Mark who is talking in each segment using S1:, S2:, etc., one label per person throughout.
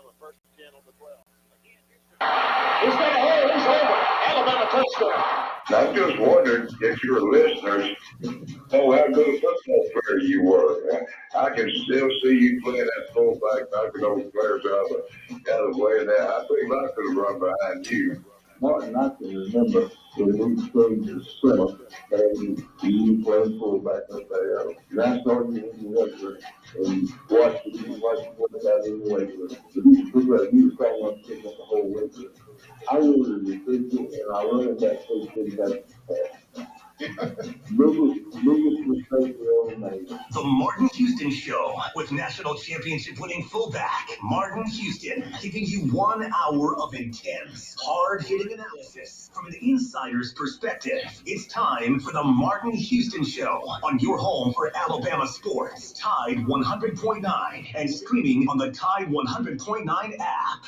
S1: He's got a hole. He's over. Alabama touchdown.
S2: I'm just wondering if your listeners know how good a football player you were. I can still see you playing that fullback, knocking those players out of the way. And I think I could have run behind you. Martin, I can remember when we played the summer, and you played fullback up there. And I started in the and watched what that anyway. You saw one picking up the whole way. I was recruiting and I learned that they did that. Biggest mistake we ever made.
S3: The Martin Houston Show with national championship winning fullback Martin Houston, giving you 1 hour of intense, hard-hitting analysis from an insider's perspective. It's time for the Martin Houston Show on your home for Alabama sports, Tide 100.9, and streaming on the Tide 100.9 app.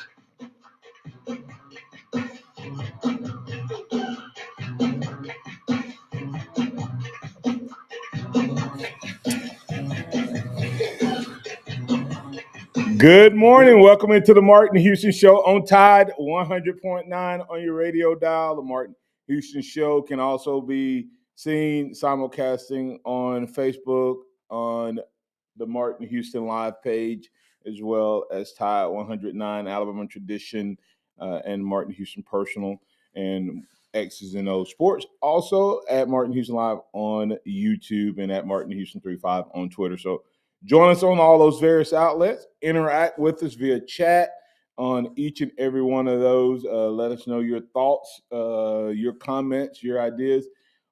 S4: Good morning. Welcome into the Martin Houston Show on Tide 100.9 on your radio dial. The Martin Houston Show can also be seen simulcasting on Facebook, on the Martin Houston Live page, as well as Tide 109 Alabama Tradition and Martin Houston Personal and X's and O's Sports. Also at Martin Houston Live on YouTube and at Martin Houston 35 on Twitter. So join us on all those various outlets. Interact with us via chat on each and every one of those. Let us know your thoughts, your comments, your ideas.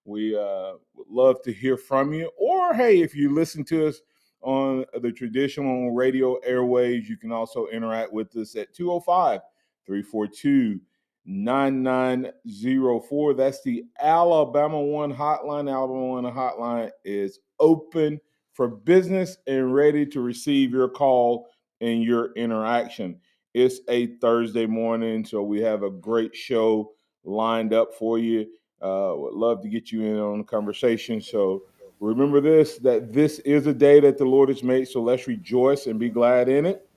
S4: We would love to hear from you. Or, hey, if you listen to us on the traditional radio airways, you can also interact with us at 205-342-9904. That's the Alabama One hotline. Alabama One hotline is open for business and ready to receive your call and your interaction. It's a Thursday morning, so we have a great show lined up for you. Would love to get you in on the conversation. So remember that this is a day that the Lord has made, so let's rejoice and be glad in it.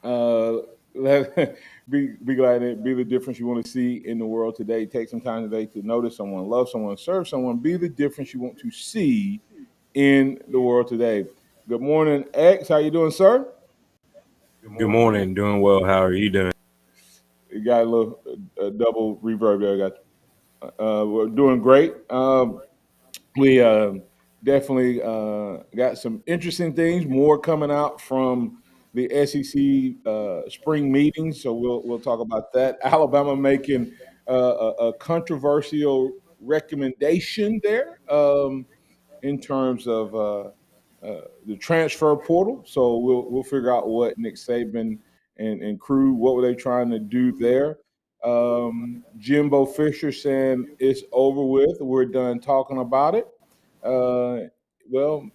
S4: Be glad in it. Be the difference you want to see in the world today. Take some time today to notice someone, love someone, serve someone. Be the difference you want to see in the world today. Good morning, X. How you doing, sir?
S5: Good morning. Doing well. How are you doing?
S4: You got a little double reverb there. I got we're doing great. We definitely got some interesting things. More coming out from the SEC spring meetings, so we'll talk about that. Alabama making a controversial recommendation there in terms of the transfer portal. So we'll figure out what Nick Saban and crew, what were they trying to do there. Jimbo Fisher saying it's over with. We're done talking about it. Well,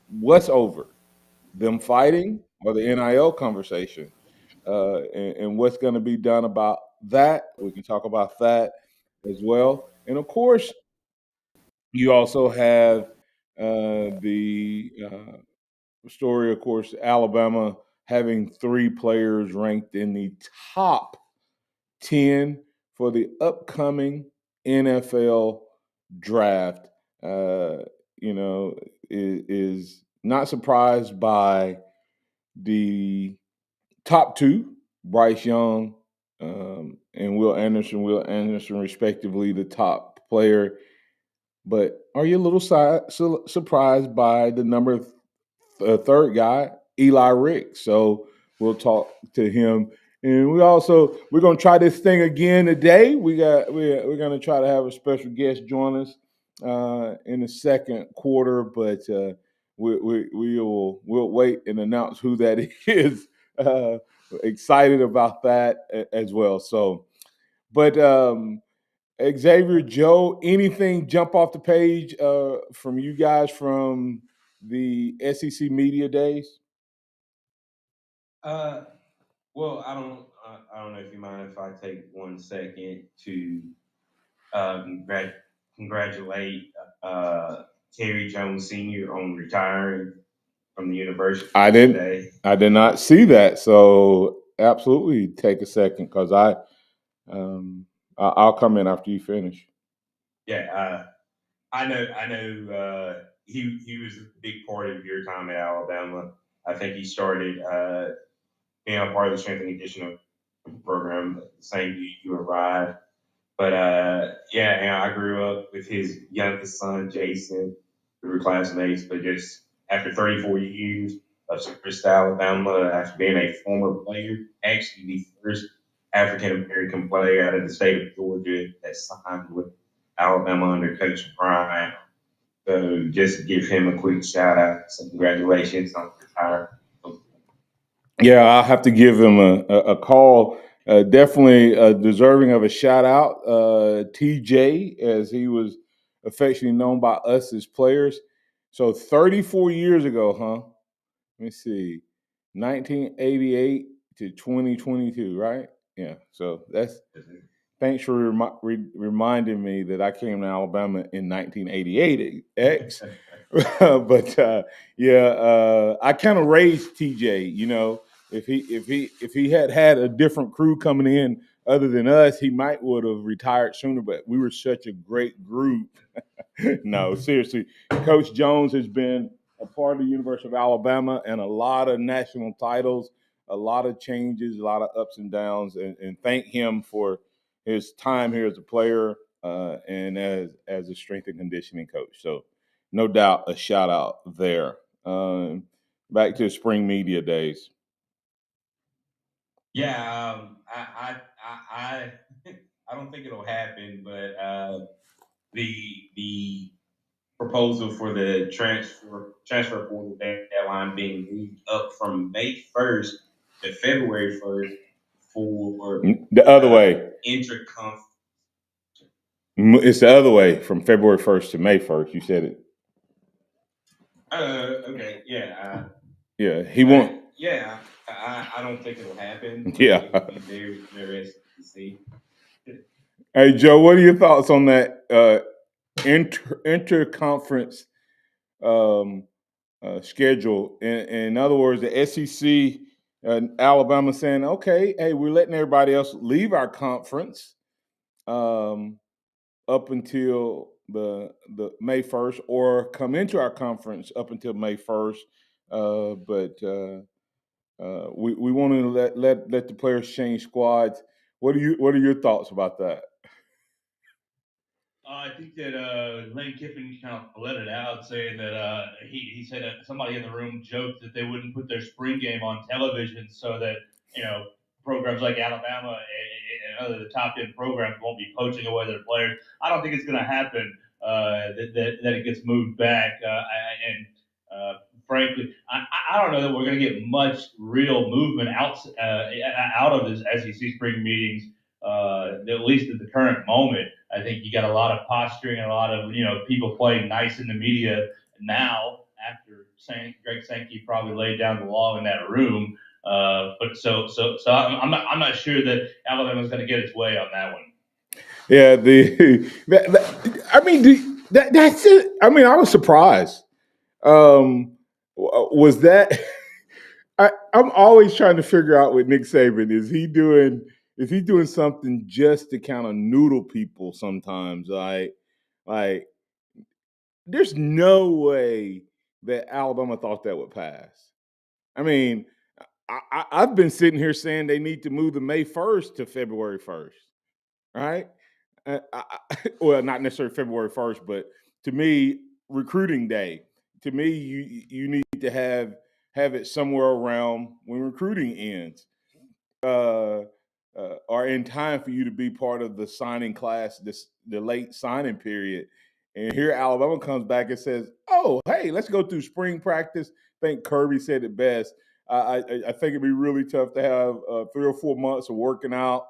S4: what's over? Them fighting or the NIL conversation? And what's going to be done about that? We can talk about that as well. And of course, you also have the story, of course, Alabama having 3 players ranked in the top 10 for the upcoming NFL draft. Is not surprised by the top 2, Bryce Young and Will Anderson. Will Anderson, respectively, the top player. But are you a little surprised by the number 3rd guy, Eli Ricks? So we'll talk to him, and we're gonna try this thing again today. We're gonna try to have a special guest join us in the second quarter, but we'll wait and announce who that is. Excited about that as well. So, but. Xavier, Joe, anything jump off the page from you guys from the SEC media days?
S5: Well, I don't know if you mind if I take 1 second to congratulate Terry Jones Sr. on retiring from the university
S4: I
S5: today.
S4: did not see that. So absolutely take a second because I'll come in after you finish.
S5: Yeah, I know. He was a big part of your time at Alabama. I think he started being a part of the strength and conditioning program the same year you arrived. But yeah, I grew up with his youngest son, Jason. We were classmates, but just after 34 years of service to Alabama, after being a former player, actually the first African American player out of the state of Georgia that signed with Alabama under Coach Bryant. So just give him a quick shout out. So congratulations on retiring.
S4: Yeah, I'll have to give him a call. Definitely deserving of a shout out. TJ, as he was affectionately known by us as players. So 34 years ago, huh? Let me see, 1988 to 2022, right? Yeah. So that's thanks for reminding me that I came to Alabama in 1988. X, but I kind of raised TJ. You know, if he had a different crew coming in other than us, he might would have retired sooner. But we were such a great group. No, seriously, Coach Jones has been a part of the University of Alabama and a lot of national titles, a lot of changes, a lot of ups and downs, and thank him for his time here as a player and as a strength and conditioning coach. So, no doubt, a shout out there. Back to spring media days.
S5: Yeah, I I don't think it'll happen, but the proposal for the transfer portal deadline being moved up from May 1st to February 1st for
S4: The other way.
S5: interconference.
S4: It's the other way from February 1st to May 1st. You said it.
S5: Okay, yeah,
S4: Yeah, he won't.
S5: yeah. I don't think it'll happen, but
S4: Yeah.
S5: it would be very interesting to see.
S4: Hey, Joe, what are your thoughts on that interconference um, schedule? In other words, the SEC and Alabama saying, okay, hey, we're letting everybody else leave our conference um, up until the May 1st or come into our conference up until May 1st. But we want to let the players change squads. What are your thoughts about that?
S1: I think that Lane Kiffin kind of let it out, saying that he said that somebody in the room joked that they wouldn't put their spring game on television so that programs like Alabama and other the top end programs won't be poaching away their players. I don't think it's going to happen. That it gets moved back, and frankly, I don't know that we're going to get much real movement out of this SEC spring meetings, at least at the current moment. I think you got a lot of posturing and a lot of people playing nice in the media now after Greg Sankey probably laid down the law in that room. But I'm not sure that Alabama's going to get its way on that one.
S4: Yeah, I mean, that's it. I mean, I was surprised. Was that? I'm always trying to figure out with Nick Saban is he doing something just to kind of noodle people sometimes? Like there's no way that Alabama thought that would pass. I mean, I've been sitting here saying they need to move the May 1st to February 1st, right? Well, not necessarily February 1st, but to me, recruiting day. To me, you need to have it somewhere around when recruiting ends, uh, or in time for you to be part of the signing class, the late signing period. And here Alabama comes back and says, "Oh, hey, let's go through spring practice." I think Kirby said it best. I think it'd be really tough to have 3 or 4 months of working out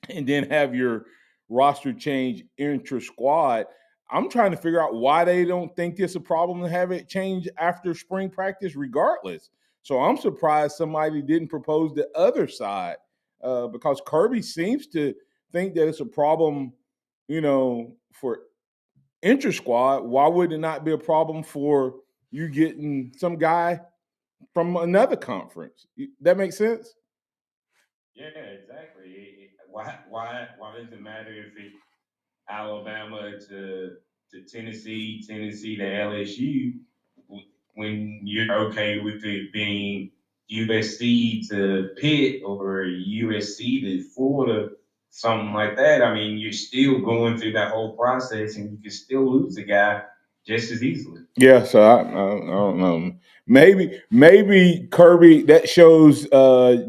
S4: and then have your roster change intra squad. I'm trying to figure out why they don't think it's a problem to have it change after spring practice, regardless. So I'm surprised somebody didn't propose the other side because Kirby seems to think that it's a problem, for intra squad. Why would it not be a problem for you getting some guy from another conference. That makes sense?
S5: Yeah, exactly. Why does it matter if it's Alabama to Tennessee, Tennessee to LSU, when you're okay with it being USC to Pitt or USC to Florida, something like that? I mean, you're still going through that whole process, and you can still lose a guy just as easily.
S4: Yeah, so I don't know. Maybe Kirby, that shows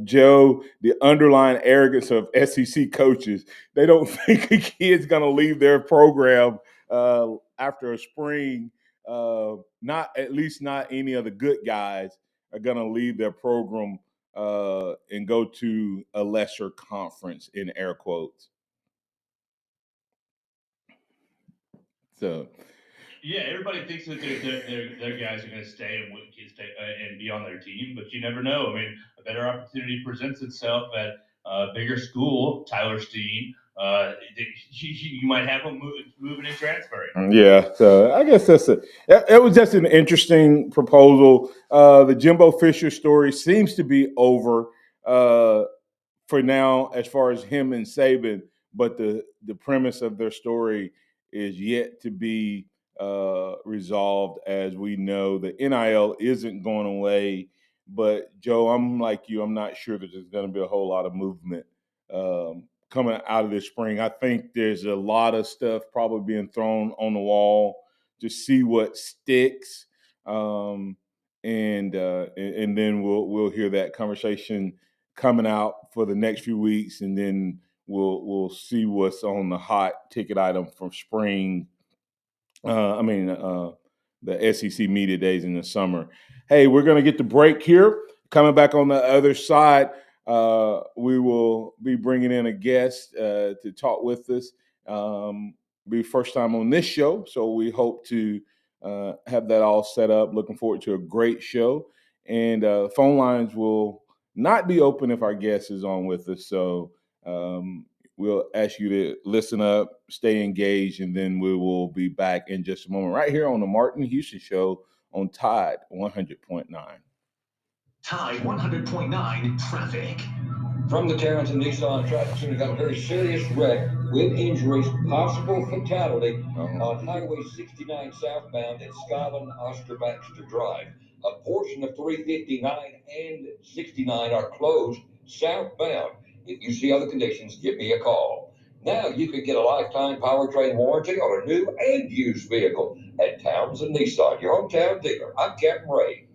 S4: Joe the underlying arrogance of SEC coaches. They don't think a kid's going to leave their program after a spring. Not at least not any of the good guys are going to leave their program and go to a lesser conference in air quotes. So.
S1: Yeah, everybody thinks that their guys are going to stay and be on their team, but you never know. I mean, a better opportunity presents itself at a bigger school, Tyler Steen. You might have him moving and transferring.
S4: Yeah, so I guess it was just an interesting proposal. The Jimbo Fisher story seems to be over for now as far as him and Saban, but the premise of their story is yet to be resolved. As we know, the NIL isn't going away, but Joe, I'm like you. I'm not sure that there's going to be a whole lot of movement coming out of this spring. I think there's a lot of stuff probably being thrown on the wall to see what sticks, and then we'll hear that conversation coming out for the next few weeks, and then we'll see what's on the hot ticket item from spring. The SEC media days in the summer. Hey, we're going to get the break here. Coming back on the other side, we will be bringing in a guest to talk with us. Be first time on this show, so we hope to have that all set up. Looking forward to a great show, and phone lines will not be open if our guest is on with us. So we'll ask you to listen up, stay engaged, and then we will be back in just a moment right here on the Martin Houston Show on Tide 100.9.
S3: Tide 100.9 traffic.
S6: From the Tarrantine Nissan traffic center, got a very serious wreck with injuries, possible fatality on Highway 69 southbound at Scotland Oscar Baxter Drive. A portion of 359 and 69 are closed southbound. If you see other conditions, give me a call. Now you can get a lifetime powertrain warranty on a new and used vehicle at Townsend Nissan, your hometown dealer. I'm Captain Ray.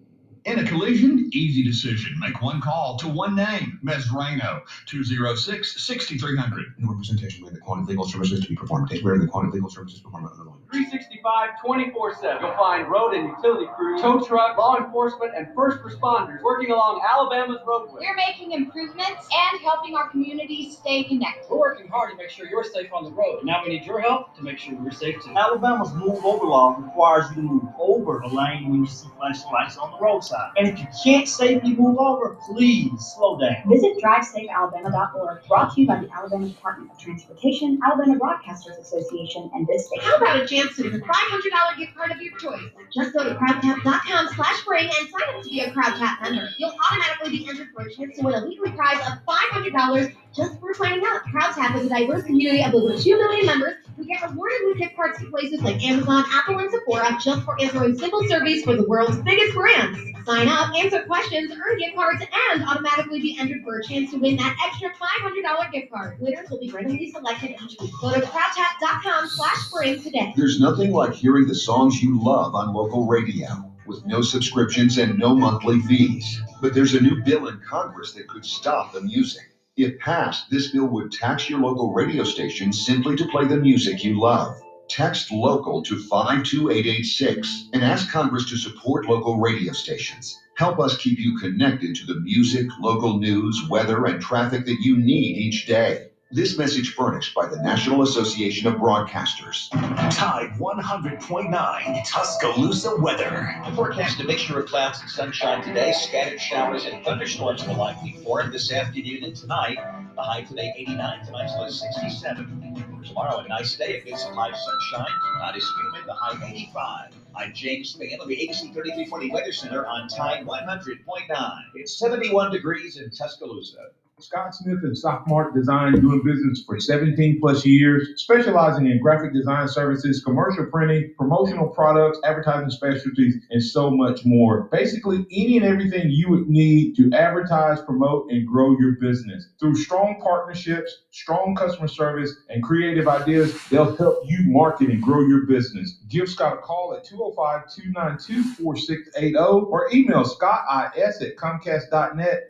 S3: In a collision, easy decision. Make one call to one name. Mesrano, 206-6300. No representation with the quantity legal services to be performed. Take where the quantity legal services performed by other lawyers.
S7: 365, 24/7. You'll find road and utility crews, tow truck, law enforcement, and first responders working along Alabama's roadway.
S8: We're making improvements and helping our communities stay connected.
S7: We're working hard to make sure you're safe on the road. And now we need your help to make sure we're safe too. Alabama's move over law requires you to move over a lane when you see flashing lights on the roadside. And if you can't safely move over, please slow down.
S9: Visit DriveSafeAlabama.org, brought to you by the Alabama Department of Transportation, Alabama Broadcasters Association, and this station.
S8: How about a chance to win a $500 gift card of your choice? Just go to crowdtap.com/spring and sign up to be a CrowdTap member. You'll automatically be entered for a chance to win a weekly prize of $500 just for signing up. CrowdTap is a diverse community of over 2 million members who get rewarded with gift cards to places like Amazon, Apple, and Sephora just for answering simple surveys for the world's biggest brands. Sign up, answer questions, earn gift cards, and automatically be entered for a chance to win that extra $500 gift card. Winners will be randomly selected each week. Go to crowdtap.com/spring today.
S3: There's nothing like hearing the songs you love on local radio with no subscriptions and no monthly fees. But there's a new bill in Congress that could stop the music. If passed, this bill would tax your local radio station simply to play the music you love. Text local to 52886 and ask Congress to support local radio stations. Help us keep you connected to the music, local news, weather, and traffic that you need each day. This message furnished by the National Association of Broadcasters. Tide 100.9 Tuscaloosa weather.
S10: Forecast a mixture of clouds and sunshine today. Scattered showers and thunderstorms will likely form this afternoon and tonight. The high today 89, tonight's low 67. Tomorrow, a nice day. A good supply of sunshine. Not as humid. The high 85. I'm James Spann of the ABC 3340 Weather Center on Tide 100.9. It's 71 degrees in Tuscaloosa.
S5: Scott Smith and Sophomart Design, doing business for 17 plus years, specializing in graphic design services, commercial printing, promotional products, advertising specialties, and so much more. Basically, any and everything you would need to advertise, promote, and grow your business. Through strong partnerships, strong customer service, and creative ideas, they'll help you market and grow your business. Give Scott a call at 205-292-4680 or email scottis@comcast.net.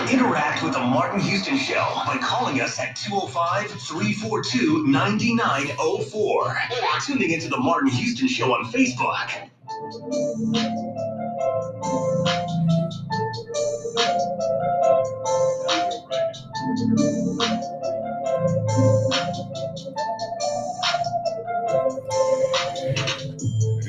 S3: Interact with the Martin Houston Show by calling us at 205-342-9904 or tuning into the Martin Houston Show on Facebook.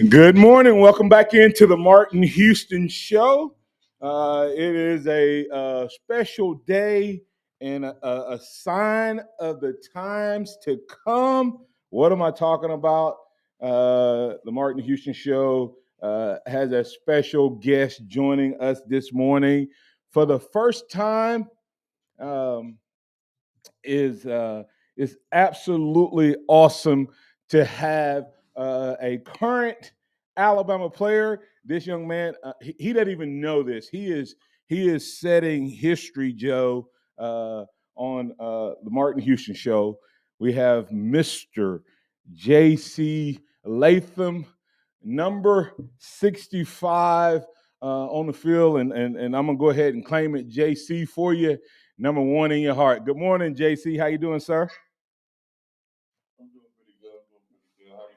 S4: Good morning. Welcome back into the Martin Houston Show. It is a special day and a sign of the times to come. What am I talking about? The Martin Houston Show has a special guest joining us this morning for the first time. Is absolutely awesome to have a current Alabama player. This young man, he doesn't even know this. He is setting history, Joe, on the Martin Houston Show. We have Mr. J.C. Latham, number 65 on the field, and I'm gonna go ahead and claim it, J.C., for you. Number one in your heart. Good morning, JC. How you doing, sir?
S11: I'm doing pretty good. How you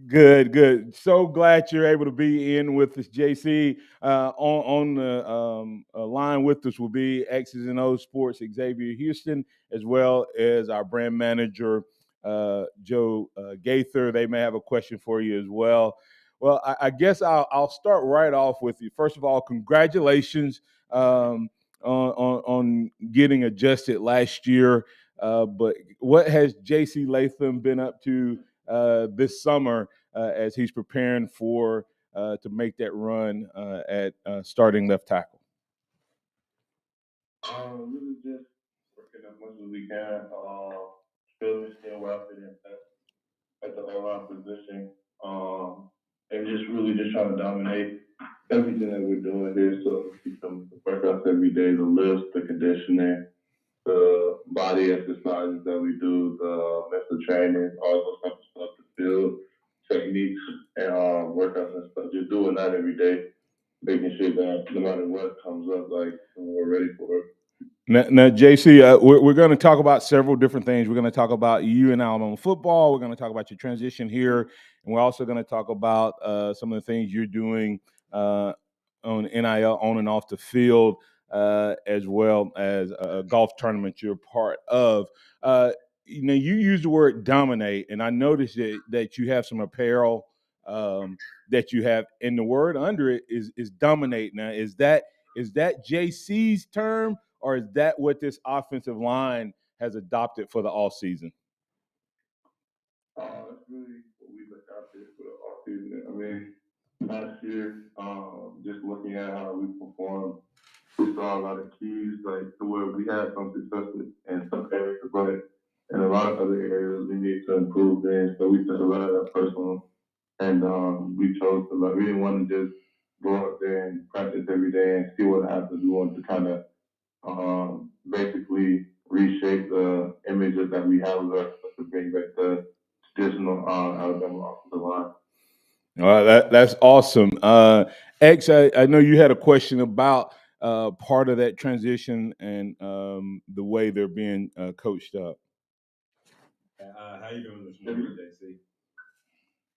S11: doing?
S4: Good. So glad you're able to be in with us, JC. On the line with us will be X's and O's Sports Xavier Houston, as well as our brand manager, Joe Gaither. They may have a question for you as well. Well, I guess I'll start right off with you. First of all, congratulations on getting adjusted last year. But what has JC Latham been up to this summer as he's preparing for to make that run at starting left tackle?
S11: Really just working as much as we can. Still where I fit in at the O-line position. And just really just trying to dominate everything that we're doing here. So keep them the workouts every day, the lifts, the conditioning, the body exercises that we do, the mental training, all those type of stuff, the field techniques and workouts and stuff. Just doing that every day, making sure that no matter what comes up, like we're ready for it.
S4: Now, JC, we're going to talk about several different things. We're going to talk about you and Alabama football. We're going to talk about your transition here, and we're also going to talk about some of the things you're doing on NIL, on and off the field, as well as a golf tournament you're part of. You use the word dominate, and I noticed that you have some apparel that you have, and the word under it is dominate. Now, is that JC's term, or is that what this offensive line has adopted for the offseason?
S11: That's really what we look out there for the offseason. I mean, last year, just looking at how we performed, we saw a lot of keys, like to where we had some success in some areas, but in a lot of other areas we need to improve in. So we took a lot of that personal, and we chose to. We didn't want to just go out there and practice every day and see what happens. We wanted to kind of basically reshape the images that we have of us to bring back the traditional Alabama offensive line.
S4: All right, that's awesome. X, I know you had a question about part of that transition and the way they're being coached up.
S5: How you doing this morning, JC?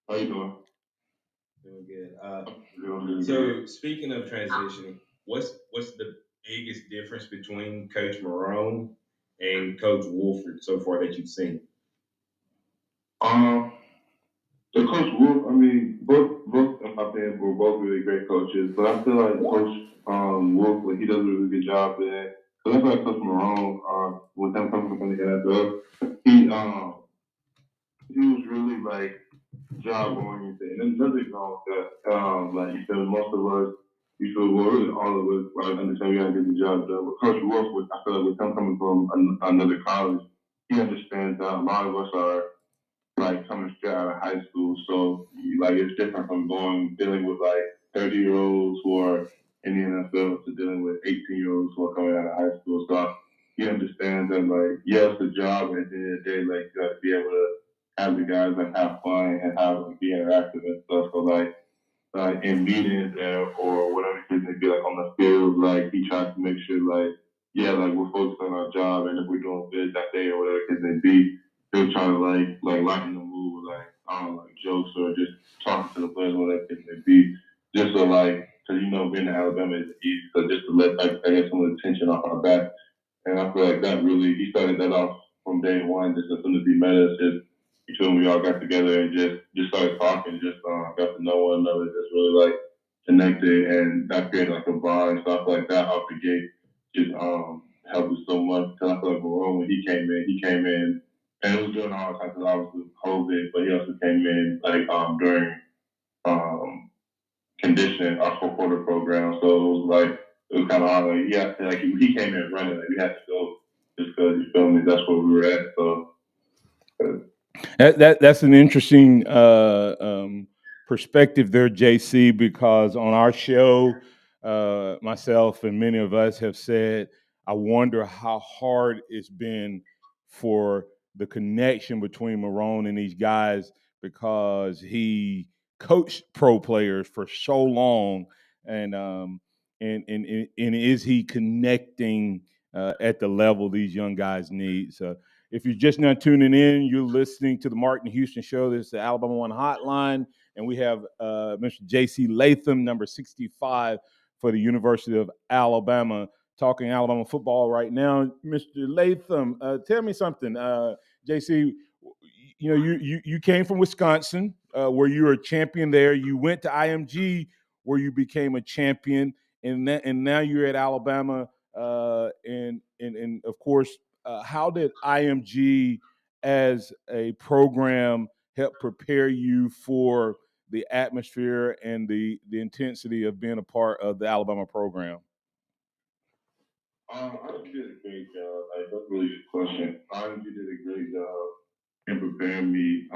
S11: How you doing?
S5: Doing good. So speaking of transition, what's the biggest difference between Coach Marone and Coach Wolford so far that you've seen?
S11: So Coach Wolf, I mean, both in my opinion were both really great coaches, but I feel like Coach Wolf, he does a really good job there. Because I feel like Coach Marone, when with him coming from the NFL, he was really like job oriented, and there's nothing wrong with that. Like you said, most of us, you feel well, really all of us, like understand we gotta get the job done. But Coach Wolf, I feel like with him coming from another college, he understands that a lot of us are like coming straight out of high school. So like it's different from dealing with like 30-year-olds who are in the NFL to dealing with 18-year-olds who are coming out of high school. So he understands that like yeah, it's a job, and at the end of the day, like you got to be able to have the guys like have fun and have like be interactive and stuff. So like in meetings or whatever it may be, like on the field, like he tries to make sure like yeah, like we're focused on our job, and if we're doing good that day or whatever it may be, he'll try to like lighten the mood, like I don't know, like jokes or just talking to the players, whatever it may be, just so like because being in Alabama is easy, so just to let like I guess some of the tension off our back, and I feel like that really he started that off from day one, just as soon as he met us, just you feel me, we all got together and just started talking, just got to know one another, just really like connected, and that created like a bond and stuff like that off the gate. Just helped us so much. Cause I feel like Marone, when he came in, and it was during all the time because obviously COVID, but he also came in like during conditioning our 4-quarter program, so it was kind of hard. Like yeah, like he came in running, like we had to go just because you feel me. That's where we were at. So.
S4: That's an interesting perspective there, JC, because on our show, myself and many of us have said, I wonder how hard it's been for the connection between Marone and these guys because he coached pro players for so long, and is he connecting at the level these young guys need? So if you're just now tuning in, you're listening to the Martin Houston Show. This is the Alabama One Hotline, and we have Mr. J.C. Latham, number 65 for the University of Alabama, talking Alabama football right now. Mr. Latham, tell me something. J.C., you came from Wisconsin, where you were a champion there. You went to IMG, where you became a champion, and now you're at Alabama, and of course, how did IMG as a program help prepare you for the atmosphere and the intensity of being a part of the Alabama program?
S11: I did a great job. Like, that's a really good question. IMG did a great job in preparing me,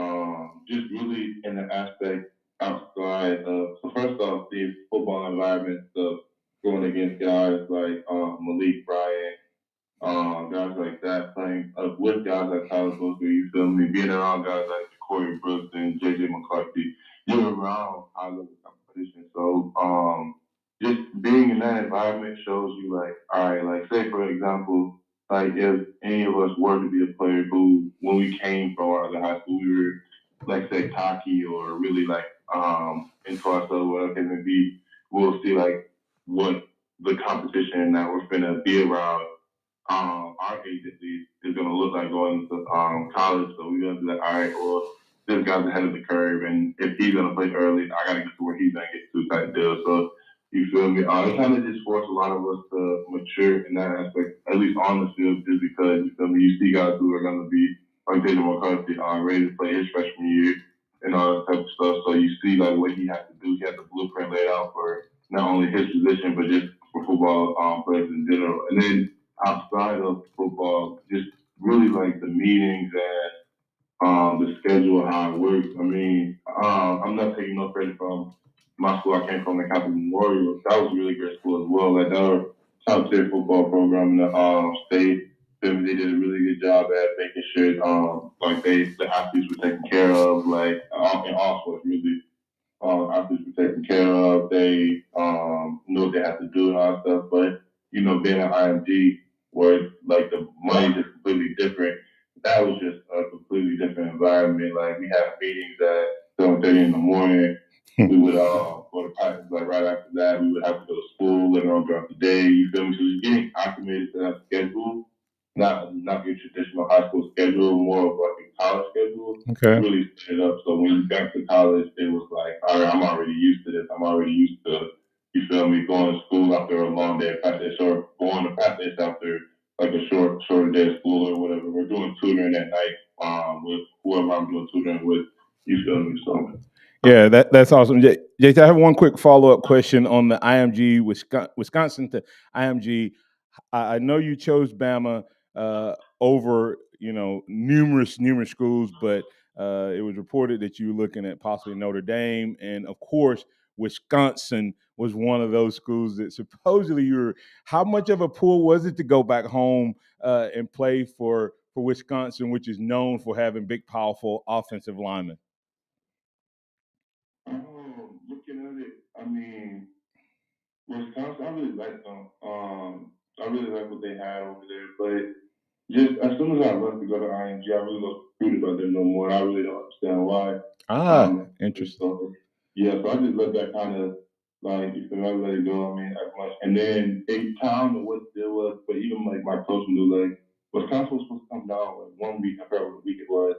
S11: just really in the aspect outside of, so first off, the football environment of going against guys like Malik Bryant, guys like that, playing with guys like Tyler Booker, you feel me? Being around guys like Corey Brooks and JJ McCarthy, you're around high level competition. So, just being in that environment shows you, like, all right, like, say, for example, like, if any of us were to be a player who, when we came from our other high school, we were, like, say, cocky or really, like, into ourselves, whatever it may be, we'll see, like, what the competition that we're going to be around our agency is going to look like going to college. So we're going to be like, all right, well, this guy's ahead of the curve, and if he's going to play early, I got to get to where he's going to get to type deal. So you feel me? It kind of just forced a lot of us to mature in that aspect, at least on the field, just because you feel me. You see guys who are going to be like Jaden McCarthy, ready to play his freshman year and all that type of stuff. So you see like what he has to do. He has the blueprint laid out for not only his position, but just for football players in general. And then outside of football, just really like the meetings and the schedule, how it works. I mean, I'm not taking no credit from my school. I came from the Capital Memorial. That was a really great school as well. Like, that was top tier football program in the state. They did a really good job at making sure like the athletes were taken care of, like in all sports really. Athletes were taken care of. They knew what they had to do and all that stuff. But being at IMG, where like the money is completely different, that was just a completely different environment. Like, we had meetings at 7:30 in the morning. We would go to practice like right after that. We would have to go to school later on throughout the day. You feel me? So just getting acclimated to that schedule, not your traditional high school schedule, more of like a college schedule.
S4: Okay.
S11: Really set it up. So when you got to college, it was like, all right, I'm already used to this. I'm already used to, you feel me, going to school after a long day of practice or going to practice after like a shorter day of school or whatever. We're doing tutoring at night with whoever I'm doing tutoring with. You feel me? So.
S4: Yeah, that's awesome. Jason, I have one quick follow-up question on the IMG Wisconsin to IMG. I know you chose Bama over, numerous schools, but it was reported that you were looking at possibly Notre Dame, and of course, Wisconsin was one of those schools that supposedly you were. How much of a pull was it to go back home and play for Wisconsin, which is known for having big, powerful offensive linemen?
S11: Looking at it, I mean, Wisconsin, I really like them. I really like what they had over there, but just as soon as I left to go to ING, I really wasn't recruited by them no more. I really don't understand why.
S4: Interesting.
S11: So, yeah, so I just let that kind of like, you feel me? I let it go. I mean, as much. And then it kind of what there was, but even like my coach knew, like, Wisconsin was supposed to come down like 1 week. I forgot what week it was.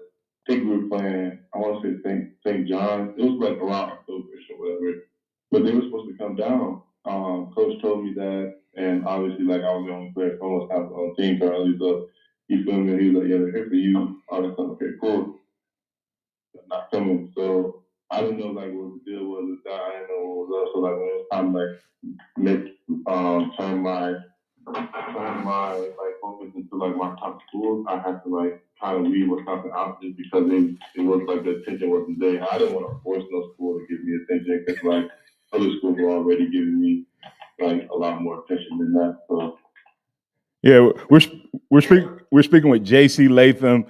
S11: I think we were playing, I want to say St. John. It was like around October-ish or whatever. But they were supposed to come down. Coach told me that, and obviously, like, I was the only player from Wisconsin on the team currently, so you feel me? He was like, yeah, they're here for you. All that stuff. Okay, cool. Not coming. So I didn't know like what the deal was with that. I didn't know what was up. So like when it was time to like turn my like focus into like my top schools, I had to like kind of leave Wisconsin out just because it was like the attention wasn't there. I didn't want to force no school to give me attention because like other schools were already giving me like a lot more attention than that. So
S4: yeah, we're speaking with J.C. Latham.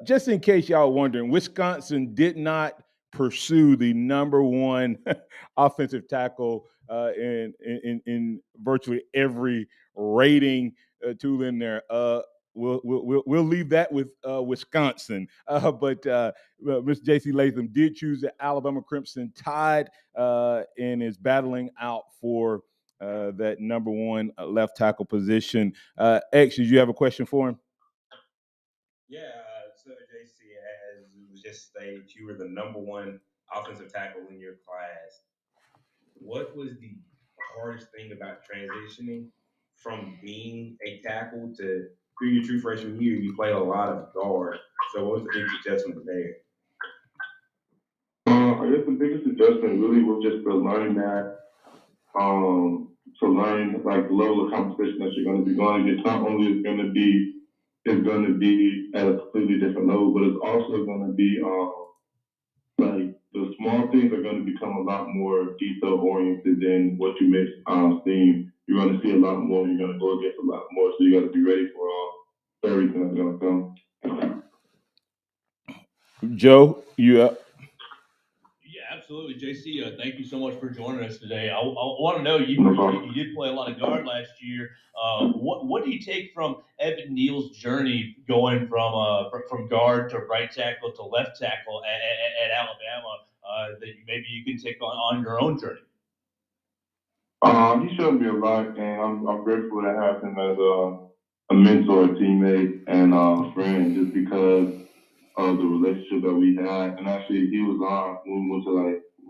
S4: Just in case y'all are wondering, Wisconsin did not pursue the number one offensive tackle in virtually every rating tool in there. We'll leave that with Wisconsin. But Mr. J.C. Latham did choose the Alabama Crimson Tide and is battling out for that number one left tackle position. X, did you have a question for him?
S5: Yeah, so JC, as it was just stated, you were the number one offensive tackle in your class. What was the hardest thing about transitioning from being a tackle to through your true freshman year? You played a lot of guard. So what was the biggest adjustment there?
S11: I guess the biggest adjustment really was just to learn like the level of competition that you're going to be going against. Not only is it's going to be at a completely different level, but it's also going to be like the small things are going to become a lot more detail oriented than what you may seem. You're going to see a lot more. You're going to go against a lot more. So you got to be ready for everything that's going to come.
S4: Joe, you up?
S1: Yeah, absolutely, JC. Thank you so much for joining us today. I want to know you did play a lot of guard last year. What do you take from Evan Neal's journey going from guard to right tackle to left tackle at Alabama that maybe you can take on your own journey?
S11: He showed me a lot, and I'm grateful to have him as a mentor, teammate, and friend, just because of the relationship that we had. And actually, he was on when we went to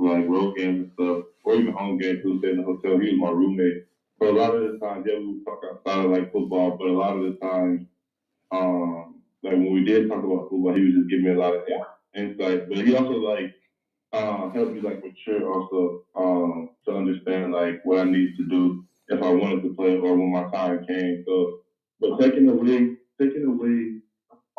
S11: like road games and stuff, or even home games. We stayed in the hotel. He was my roommate. For a lot of the time, yeah, we would talk outside of like football, but a lot of the times, like when we did talk about football, he would just give me a lot of insight. But he also like helped me like mature also to understand like what I needed to do if I wanted to play or when my time came. So, but taking away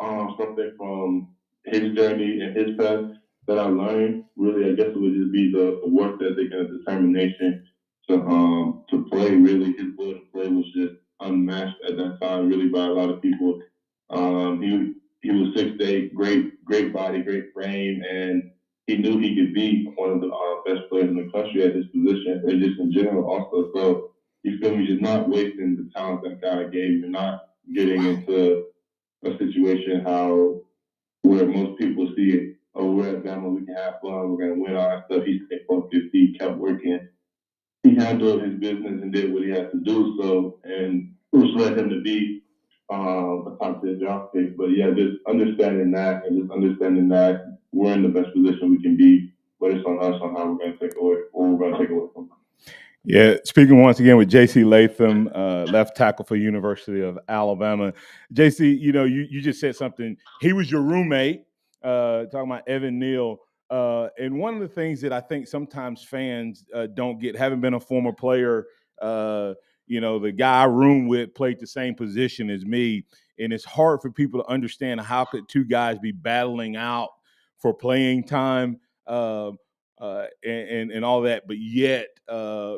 S11: something from his journey and his path that I learned, really, I guess it would just be the work ethic and the determination to play. Really, his will to play was just unmatched at that time, really, by a lot of people. He was 6'8", great body, great frame, and he knew he could be one of the best players in the country at his position, and just in general also. So you feel me, just not wasting the talent that God gave you, not getting into a situation where most people see it. Oh, we're at Bama, we can have fun, we're gonna win all that stuff. He stayed focused, he kept working. He handled his business and did what he had to do. So, and which led him to be a top 10 draft pick. But yeah, just understanding that and just understanding that we're in the best position we can be, but it's on us on how we're gonna take away what we're gonna take away from him.
S4: Yeah, speaking once again with J.C. Latham, left tackle for University of Alabama. J.C., you just said something. He was your roommate, talking about Evan Neal. And one of the things that I think sometimes fans don't get, having been a former player, the guy I room with played the same position as me. And it's hard for people to understand how could two guys be battling out for playing time. And all that, but yet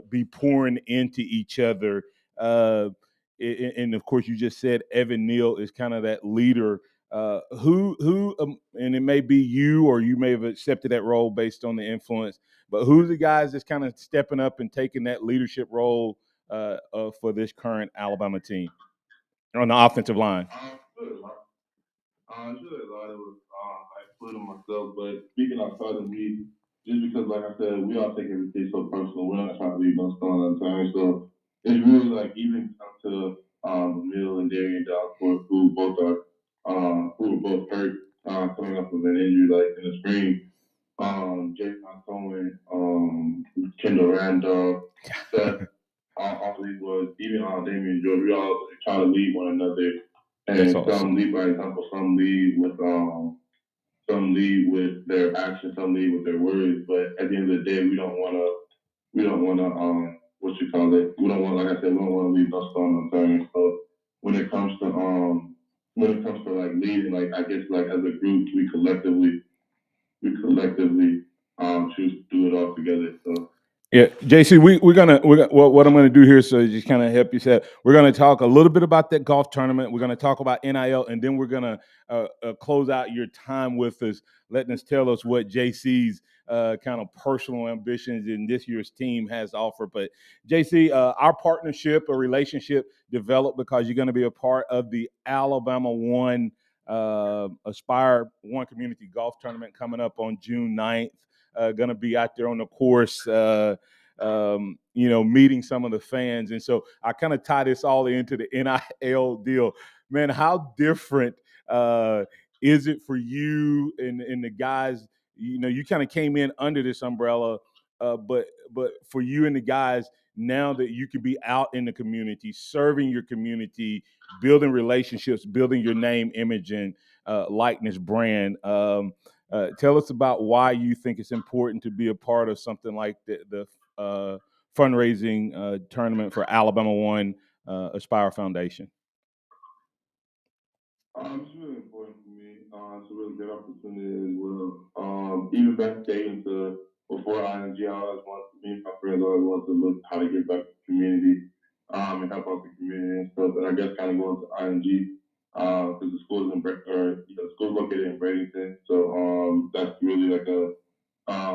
S4: be pouring into each other. And of course, you just said Evan Neal is kind of that leader. And it may be you, or you may have accepted that role based on the influence. But who's the guys that's kind of stepping up and taking that leadership role for this current Alabama team on the offensive line?
S11: Sure, a lot of it, I included myself, but speaking outside of me, just because, like I said, we all take everything so personal. We're not trying to leave no stone unturned. So it's really like even up to Mill and Darian Dalcourt, who were both hurt coming off of an injury like in the spring. Jason Cohen, Kendall Randolph, Seth, all these was even Damian George. We all try to lead one another, and
S4: That's awesome.
S11: some lead by example, some lead with their actions, some lead with their words. But at the end of the day, we don't want to what you call it. We don't want, like I said, we don't want to leave no stone unturned. So when it comes to like leading, like I guess like as a group, we collectively choose to do it all together. So.
S4: Yeah, JC, what I'm gonna do here, so just kind of help you set. We're gonna talk a little bit about that golf tournament. We're gonna talk about NIL, and then we're gonna close out your time with us, letting us tell us what JC's kind of personal ambitions in this year's team has to offer. But JC, our partnership or relationship developed because you're going to be a part of the Alabama One Aspire One Community Golf Tournament coming up on June 9th. Going to be out there on the course, meeting some of the fans. And so I kind of tie this all into the NIL deal. Man, how different is it for you and the guys? You kind of came in under this umbrella, but for you and the guys, now that you can be out in the community, serving your community, building relationships, building your name, image, and likeness brand. Tell us about why you think it's important to be a part of something like the fundraising tournament for Alabama One Aspire Foundation.
S11: It's really important for me. It's a really good opportunity as well. Even back dating to before ING, I always wanted me and my friends always wanted to look how to give back to the community, and help out the community and stuff. And I guess kind of going to ING, because the school's located in Bradenton, so that's really like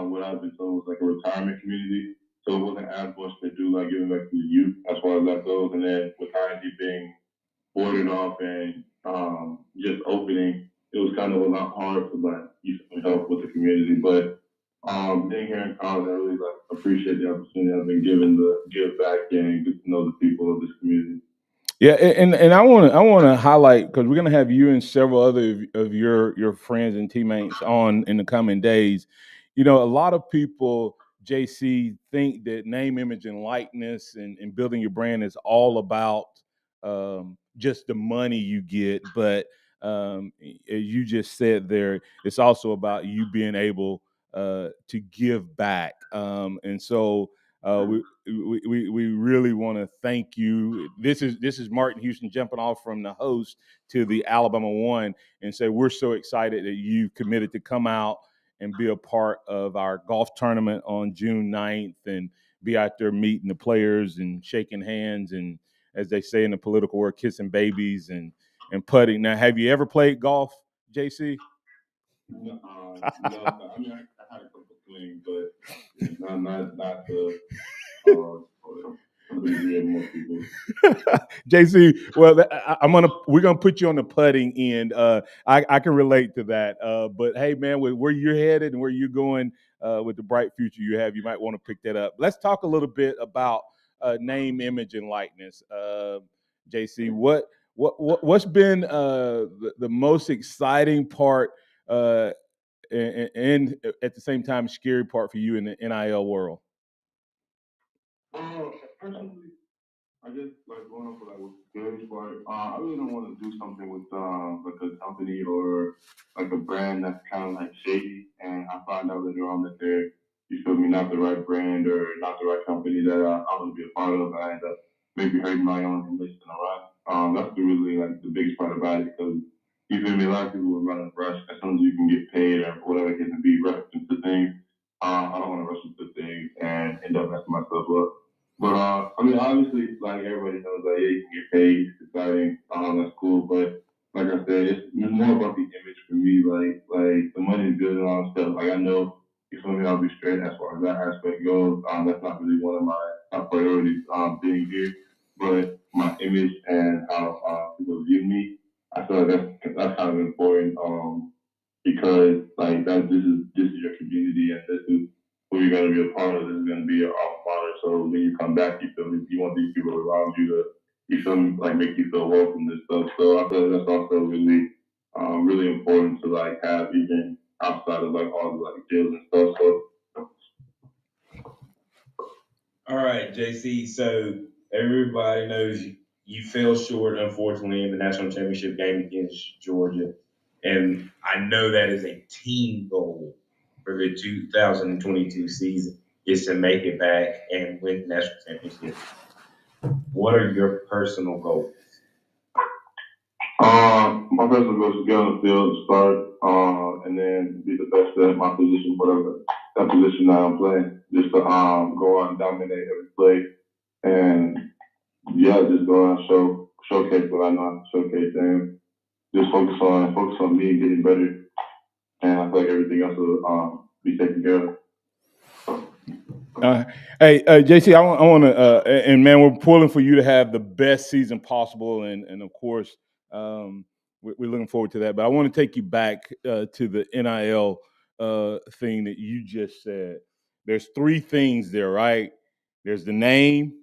S11: what I've been told was like a retirement community. So it wasn't as much to do like giving back to the youth as far as that goes. And then with ING being boarded off and just opening, it was kind of a lot hard to like use some help with the community. But being here in college, I really like appreciate the opportunity I've been given to give back and get to know the people of this community.
S4: Yeah, and I want to highlight, because we're going to have you and several other of your friends and teammates on in the coming days. A lot of people, JC, think that name, image, and likeness and building your brand is all about just the money you get, but as you just said there, it's also about you being able to give back, and so. We really want to thank you. This is Martin Houston jumping off from the host to the Alabama One and say we're so excited that you committed to come out and be a part of our golf tournament on June 9th and be out there meeting the players and shaking hands and, as they say in the political world, kissing babies and putting. Now, have you ever played golf, JC?
S11: No, I mean I had a couple swings, but not the most people.
S4: JC, well, we're gonna put you on the putting end. I can relate to that. But hey, man, with where you're headed and where you're going with the bright future you have, you might want to pick that up. Let's talk a little bit about name, image, and likeness. JC, what's been the most exciting part, and at the same time scary part for you in the NIL world?
S11: Personally, I just like going off of like what's good, but I really don't want to do something with like a company or like a brand that's kind of like shady, and I find out later on that they're, you feel me, not the right brand or not the right company that I want to be a part of. I end up maybe hurting my own image in the run. That's the really like the biggest part about it, because you feel me, a lot of people will run a rush as soon as you can get paid or whatever it can be, rush into things. I don't want to rush into things and end up messing myself up. But I mean, obviously, like everybody knows, like yeah, you can get paid, it's exciting, that's cool. But like I said, it's more about the image for me. Like the money is good and all that stuff. Like I know, you feel me, I'll be straight as far as that aspect goes. That's not really one of my top priorities. Being here, but my image and how people view me, I feel like that's kind of important. Because like this is your community and this is who you're gonna be a part of. This is gonna be your father. So when you come back, you feel me, you want these people around you to, you feel me, like make you feel welcome and stuff. So I feel like that's also really really important to like have even outside of like all the like deals and stuff. So
S5: All right, JC. So everybody knows you fell short, unfortunately, in the national championship game against Georgia, and I know that is a team goal for the 2022 season is to make it back and win the national championship. What are your personal goals?
S11: my personal goal is to get on the field, start, and then be the best at my position, whatever that position that I'm playing. Just to go out and dominate every play, and yeah, just go out and showcase what I know how to showcase, and just focus on me getting better, and I feel like everything else will be taken care of.
S4: Hey, JC, I want to, and man, we're pulling for you to have the best season possible, and of course, we're looking forward to that. But I want to take you back to the NIL thing that you just said. There's three things there, right? There's the name,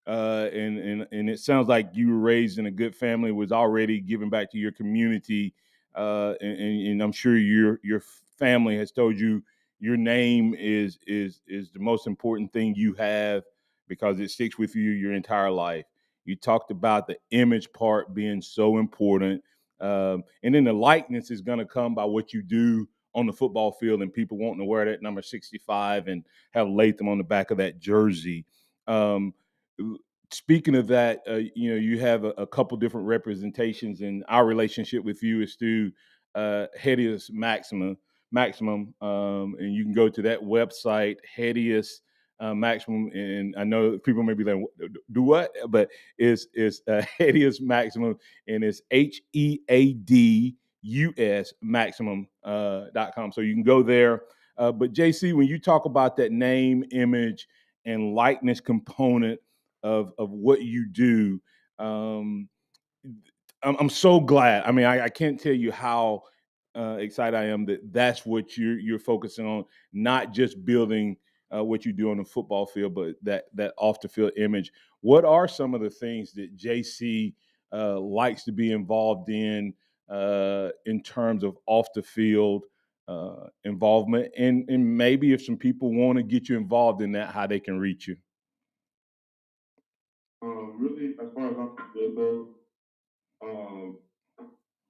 S4: and it sounds like you were raised in a good family, was already giving back to your community, and I'm sure your family has told you your name is the most important thing you have because it sticks with you your entire life. You talked about the image part being so important, and then the likeness is going to come by what you do on the football field and people wanting to wear that number 65 and have Latham on the back of that jersey. Um, Speaking of that, you have a couple different representations, and our relationship with you is through Hedius Maximum, and you can go to that website, Hedius Maximum, and I know people may be like, do what? But it's Hedius Maximum, and it's HEADUS Maximum.com. So you can go there. But JC, when you talk about that name, image, and likeness component of what you do, um, I'm so glad. I mean, I can't tell you how excited I am that that's what you're focusing on, not just building what you do on the football field, but that off the field image. What are some of the things that JC likes to be involved in terms of off the field involvement, and maybe if some people want to get you involved in that, how they can reach you?
S11: Really, as far as I'm concerned, though, um,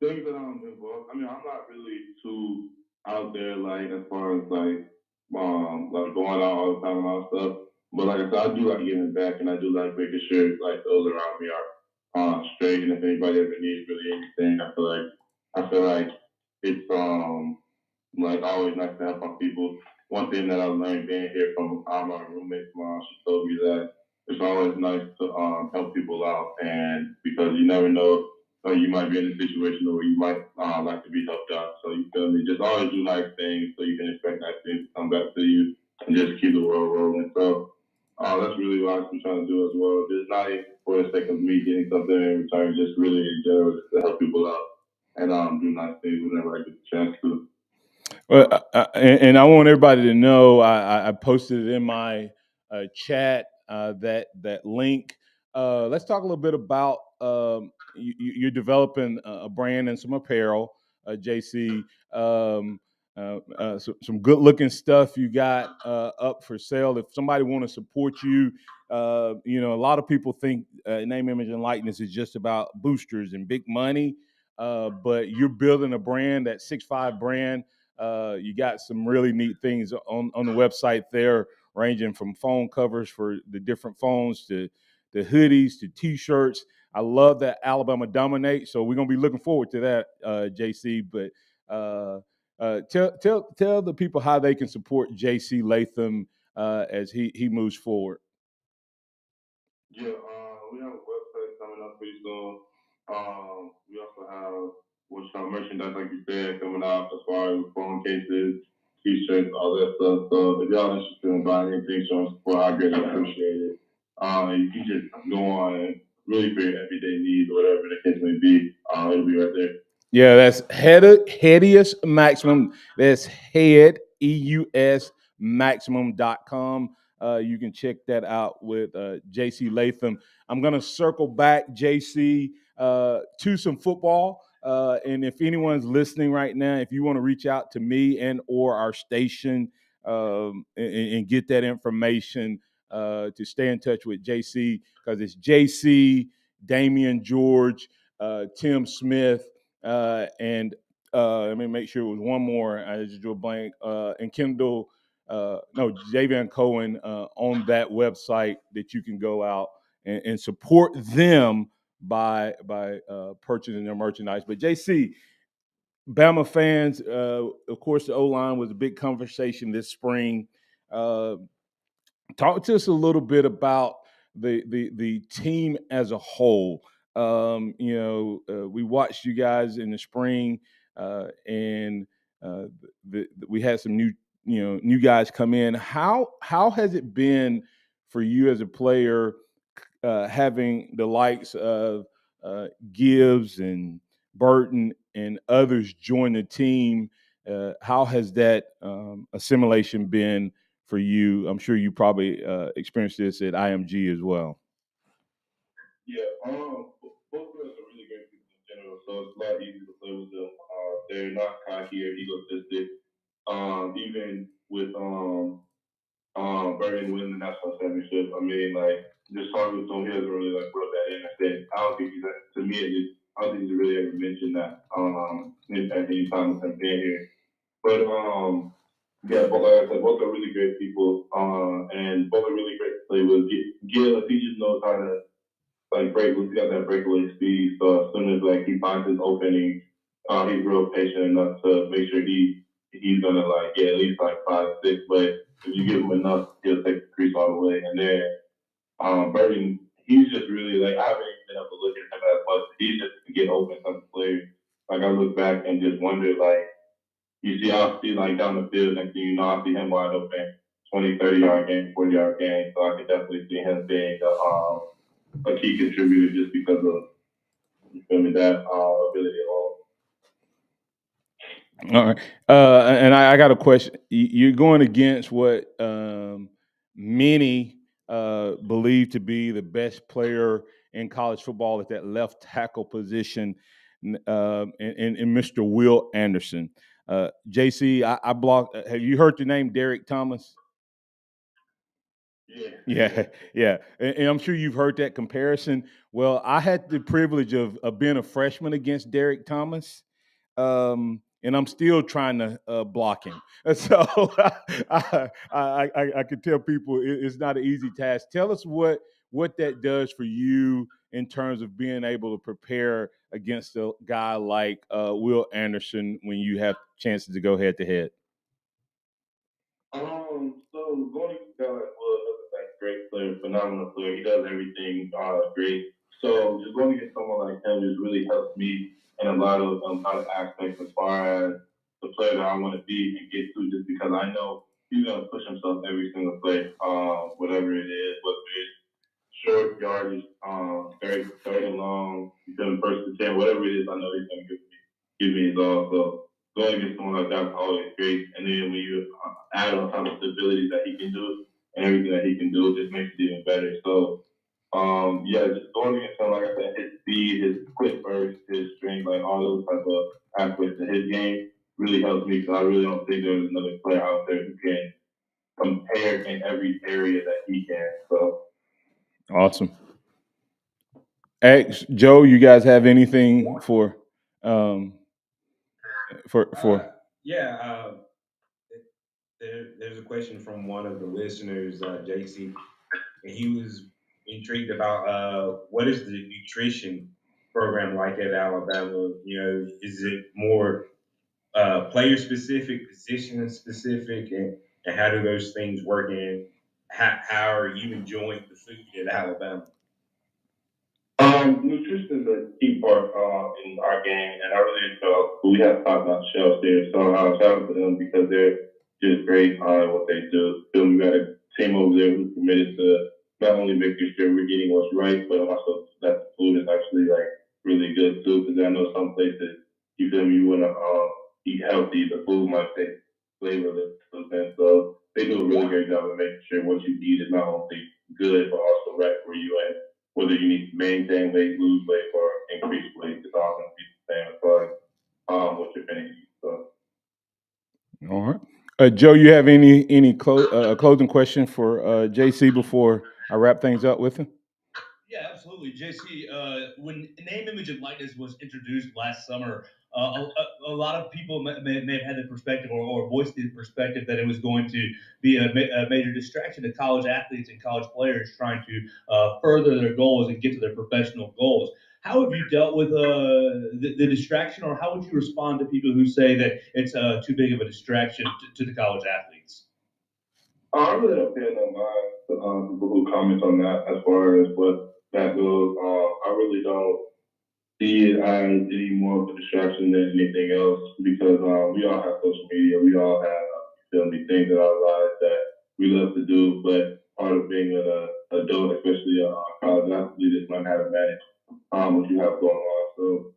S11: things that I'm involved. I mean, I'm not really too out there, like as far as like going out all the time and all that stuff. But like I said, I do like giving back, and I do like making sure like those around me are straight. And if anybody ever needs really anything, I feel like it's like always nice to help out people. One thing that I learned being here from my roommate, she told me that it's always nice to help people out, and because you never know, you might be in a situation where you might like to be helped out. So you feel me? Just always do nice things, so you can expect nice things to come back to you, and just keep the world rolling. So that's really what I'm trying to do as well. Just not even for the sake of me getting something in return, just really in general, just to help people out and do nice things whenever I get the chance to.
S4: Well, and I want everybody to know I posted it in my chat, that link. Let's talk a little bit about you're developing a brand and some apparel, JC. Some good looking stuff you got up for sale. If somebody want to support you, A lot of people think name, image, and likeness is just about boosters and big money, but you're building a brand, that 6'5" brand. You got some really neat things on the website there, ranging from phone covers for the different phones to the hoodies to T-shirts. I love that Alabama dominates, so we're gonna be looking forward to that, JC. But tell the people how they can support JC Latham as he moves forward.
S11: Yeah, we have a website coming up pretty soon. We also have what's called merchandise, like you said, coming out as far as phone cases, T-shirts, all that stuff. So if y'all interested in buying anything, showing support, I greatly appreciate it. You can just go on and really for your everyday needs, whatever the case may be. It'll be right there.
S4: Yeah, that's Headius Maximum. That's head, EUS, maximum.com. You can check that out with JC Latham. I'm going to circle back, JC, to some football. And if anyone's listening right now, if you want to reach out to me and or our station and get that information to stay in touch with JC, because it's JC, Damian George, Tim Smith, and let me make sure it was one more. I just drew a blank. And Kendall, Javion Cohen on that website that you can go out and support them by purchasing their merchandise. But JC, Bama fans, of course, the O-line was a big conversation this spring. Talk to us a little bit about the team as a whole. We watched you guys in the spring, and we had some new guys come in. How has it been for you as a player, having the likes of Gibbs and Burton and others join the team? How has that assimilation been for you? I'm sure you probably experienced this at IMG as well.
S11: Yeah, both of us are really great people in general, so it's a lot easier to play with them. They're not cocky or egotistic. Even with Burton winning the national championship, I mean, like, just talking with him, he doesn't really like rub that in. I said, I don't think he's, to me at least, I don't think he's really ever mentioned that at any time with him being here. But yeah, but like I said, both are really great people, and both are really great to play with. Gil, he just knows how to break. He got that breakaway speed. So as soon as he finds his opening, he's real patient enough to make sure he's gonna get at least 5'6". But if you give him enough, he'll take the crease all the way. And then Burton, he's just really I haven't even been able to look at him as much. He's just to get open type of player. I look back and just wonder I'll see down the field, next thing you know, I see him wide open, 20, 30-yard game, 40-yard game. So I could definitely see him being a key contributor just because of, you feel me, that ability alone.
S4: All right. And I got a question. You're going against what many believe to be the best player in college football at that left tackle position, in Mr. Will Anderson. JC, I blocked. Have you heard the name Derek Thomas? Yeah. And I'm sure you've heard that comparison. Well, I had the privilege of being a freshman against Derek Thomas. And I'm still trying to block him. And so I could tell people it's not an easy task. Tell us what that does for you in terms of being able to prepare against a guy like Will Anderson when you have chances to go head to head.
S11: So going against a guy like Will, another great player, phenomenal player. He does everything great. So just going against someone like him just really helps me in a lot of aspects as far as the player that I want to be and get to, just because I know he's gonna push himself every single play, whatever it is, whether it's short yardage, third and long, first and 10, whatever it is, I know he's gonna give me his all. So going against someone like that's always great. And then when you add on top of the abilities that he can do and everything that he can do, it just makes it even better. So just going against him, like I said, his speed, his quick burst, his strength, all those type of aspects of his game really helps me because I really don't think there's another player out there who can compare in every area that he can. So
S4: Awesome. X, Joe, you guys have anything for um
S5: Yeah, there's a question from one of the listeners, JC, and he was intrigued about what is the nutrition program like at Alabama? You know, is it more player specific, position specific, and how do those things work? And how are you enjoying the food at Alabama?
S11: Nutrition is a key part in our game, and I really felt we have top-notch chefs there. So shout out to them because they're just great on what they do. So we got a team over there who's committed to not only making sure we're getting what's right, but also that the food is actually like really good too. Because I know some places you feel me, you want to eat healthy, the food might taste flavorless. So they do a really great job of making sure what you eat is not only good but also right for you and whether you need to maintain weight, lose weight, or increase weight, it's all going to be the same as far as what you're going to eat. So,
S4: all right. Joe, you have any closing question for JC before I wrap things up with him?
S1: Yeah, absolutely. JC, when name, image, and likeness was introduced last summer, a lot of people may have had the perspective or voiced the perspective that it was going to be a major distraction to college athletes and college players trying to further their goals and get to their professional goals. How have you dealt with the distraction, or how would you respond to people who say that it's too big of a distraction to the college athletes?
S11: I really don't pay no mind to people who comment on that as far as what that goes. I really don't see it as any more of a distraction than anything else because we all have social media. We all have, feel me, things in our lives that we love to do, but part of being an adult, especially a college athlete, is learn how to manage what you have going on. So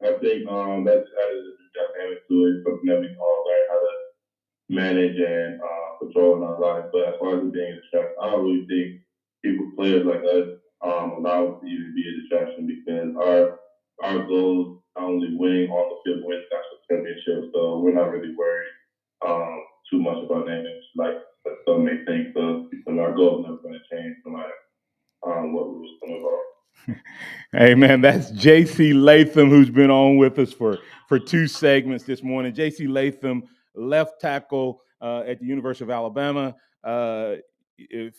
S11: I think that's added a new dynamic to it, something that we can all learn how to manage and control in our lives. But as far as it being a distraction, I don't really think players like us, allow us to even be a distraction because our goal is not only winning on the field, winning national championship. So we're not really worried too much about naming like some may think so because our goal is never going to change no matter what rules come about.
S4: Hey man, that's JC Latham who's been on with us for two segments this morning. JC Latham, left tackle at the University of Alabama,